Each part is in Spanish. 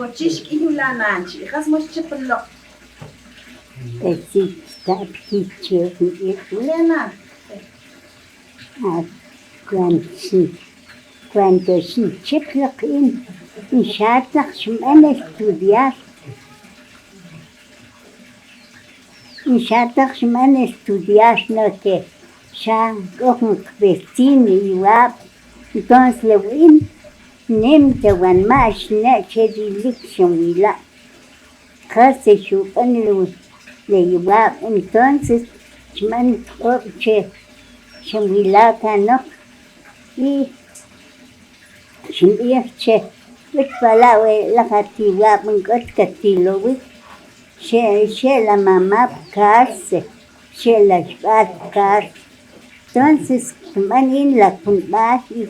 cochish y la nanchi, has much chiplo. Está picho, Lena, cuando sí chiplo in Shatach shuman estudiar. In Shatach shuman estudiar no que ya con vecino y wab. Entonces le win nimte wan mash ne chedi wila. Casi shupan le wab. Entonces shuman obche shumila no y shumiche wit palawe la katiwa mungkot katilo wit she la mamá cárcel she la cárcel. Entonces man in la kumba y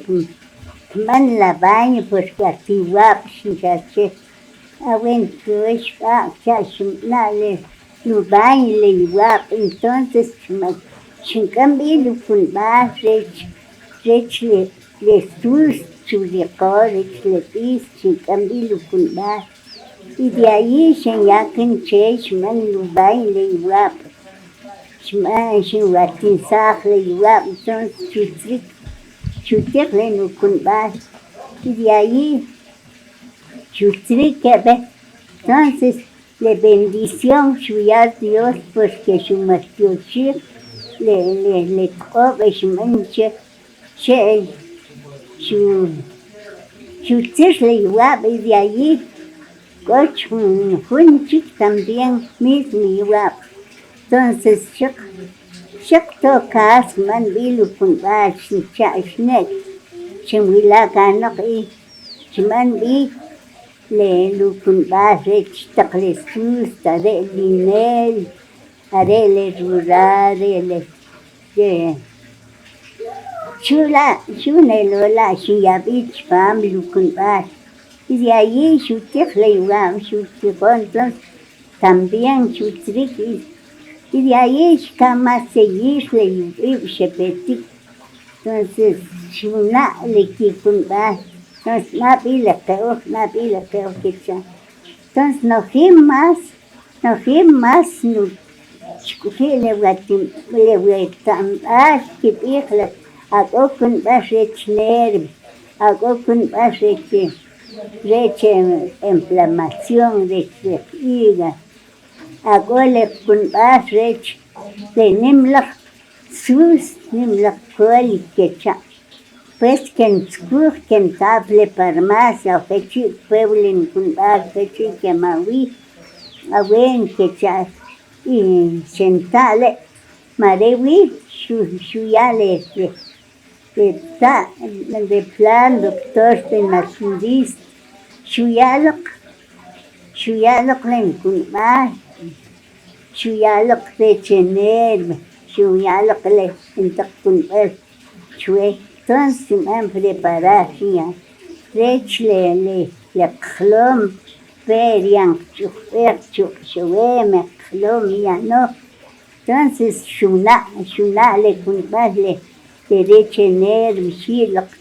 man la baño porque atiwa shijache awen kush pa chashna le lu baño le wab. Entonces chinkambi lu kumba rech le sus chuliacores, le pis, chincambilu culbar. Y de ahí se yakin che, shman lubay le iwap. Shman shinwatinzaj le iwap, entonces chutrik le no culbar. Y de ahí chutrik kebe. Entonces le bendición shuyar Dios porque shumastiochir le kobe shmanche che chutis le iwab y de allí coch junchik también mismo iwab. Entonces shak tocas man bilu punbar shnek chimwila kanok y chiman bi le lu punbar rech takle sus tare linel are le rurare le Shunela, Shuyabich, Pam, Lucunbar. Y de allí, Shutik Leiwam, Shutipontos, también Shutriki. Y de allí, Shkama Seguis, Leiwib, Shepetik. Entonces, Shuna, Lekicunbar. Entonces, Nabila Keo, Kitcha. Entonces, no más, no. Shkufile Watim, Kipikla. Agokun basrech nerv, agokun basrech inflamación de hígado, agole kun basrech de nimlach sus nimlach quecha. Pues que ken table farmacia o fechi pueblen kun bas fechi que maui awen quecha y sentale marewi shuyale de plan doctor de naturista shuyalok len kunma shuyalok de chener shuyalok le entak kunma chue entonces me preparar ya rech le khlom perian chuwe me khlom ya no. Entonces shuna le kunma le derecho nerv,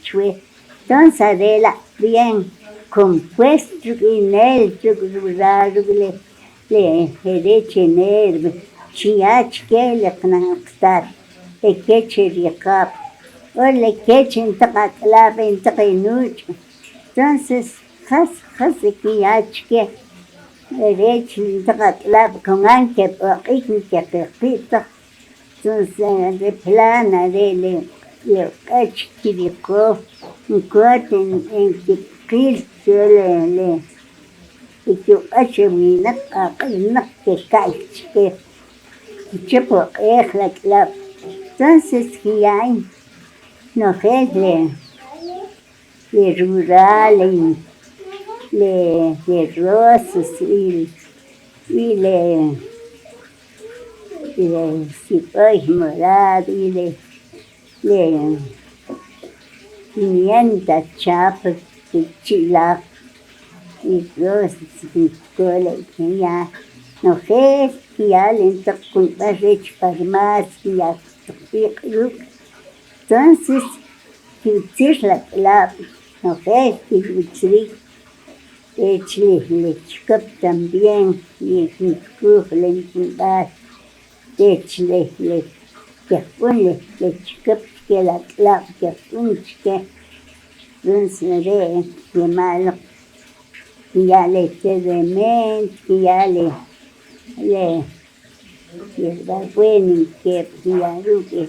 chue. Entonces adela bien compuesto en el rural le derecho nerv, chiach que le knaktar, le queche riacap, o le queche en tacatla, en tacanuch. Entonces, has que yach que derecho en tacatla, con anque, por que repita. Entonces, de plana, le cachquirico, un corte en que Cristo le que achemina, que caich, que chepo, la. Entonces, que hay, no es le rural, le rosas y le cipoy morado y le pimienta chapa, chila y rosas y cola y ya no es que ya le con barrech farmacia entonces que la no es que le chicop también, y le puntas, le chicop que la clap, que punche, que malo, que ya le quede mente, que ya le da bueno, que ya que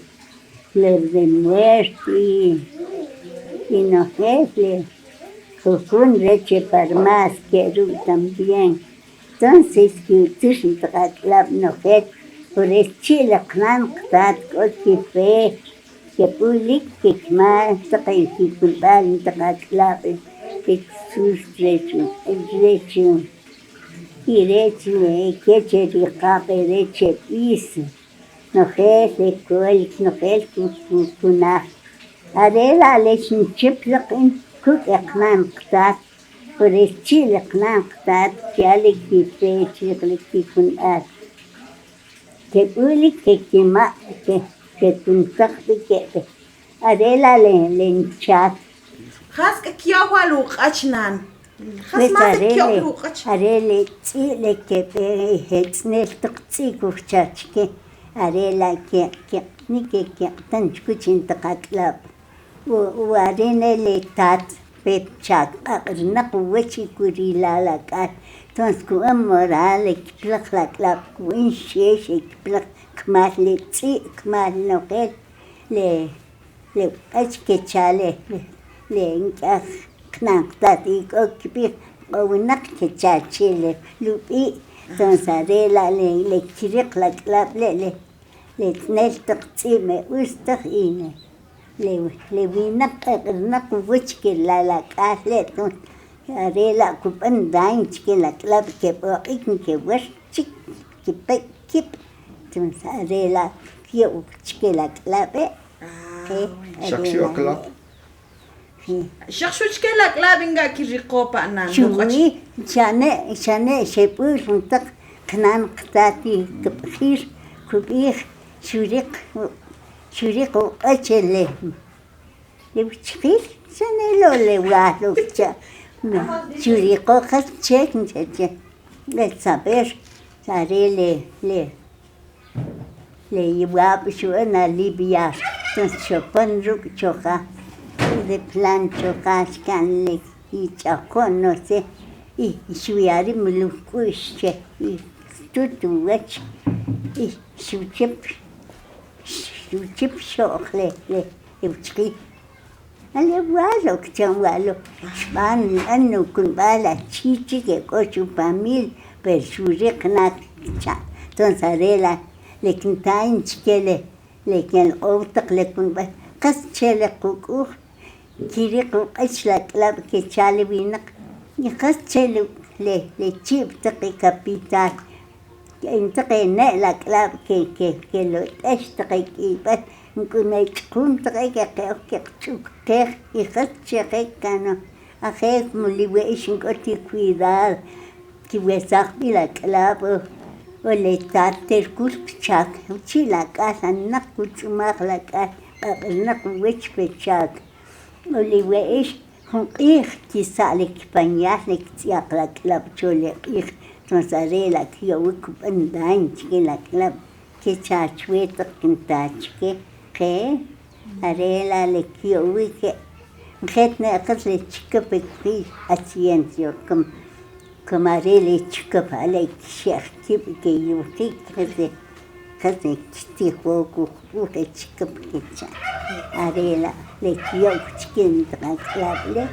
les de muerte, y no sé, con leche para más, quiero también. Entonces, que ustedes la mujer, por el chile, clan, que fe, que public, que más, que culpar, que sus leche, y leche, que se cape, leche, piso. No sé, no sé, kuna. Adela, leche, chip, cook a clan, por el chile, clan, que ale que fe, chile, que kuna. Que public, que más, que tuntak, que Adela, le chat. Has que kiawa luk achnan. Has Pues más de kiawa luk ach. arele chile que hetsnel tokci kuchachke arela que ni que tan chuchin takatlap u arene le tat pep chat arna kuwechi kurila la kat tons ku amorale plak la klap ku insheshe plak kmal le tsi kmal no le achke chale le inkas knaqtati kokpi onak que chachile lupi tonsarela le chiriq la klap le nestok me ustak ine le winak nak wich que la kasle ton arela kupan dainch que la klap que po que wash chik que pe kip tonsarela kio que la klape Shakshu klap. Shakshu la klabinga ki riqopa nan. شوي شانه شبور فنطق كنان قطاتي كبخير كبيخ شوريق وقتل لبتشخير شانه لو لوالو كتا شوريق وقت شيك نتجه لتصابير ساري لي يواب شو أنا ليبيار تنشوفن روك شوكا de plan chocas can le y chacón no sé y suyari mulukuche y tutuwech y suchip shokle le uchki ale walo kchamwalo span anno kun bala chichi que cochu pamil per surikna cha tonsarela le kintain chkele le ken outak le kun ba kas chele kuku كيريقو أشلك لابكي تشالي بينك يقصلوا لي تشيب تقي كابيتال انتقي نقلك لابكي كيلو تشتقي كيبت نكون يتكون تقي كيخ يقصي كانوا أخيف مولي وإيش نقولي كويدال كي وساق بلا كلاب ولا تاتر كل بشاك وشي لك أصلا نقول شماغ لك نقول ويش بشاك Oli wees hun ki salik panyas lik tiak la klap chole tonsarela ki wik bandan ki la klap ki chachwet kintach ke arela le ki wik getne akhle chikap ki acciencio comme arele chikap ale sheikh tip ke yuti kase ti hoku uke chikap ki cha arela le kio chicken translable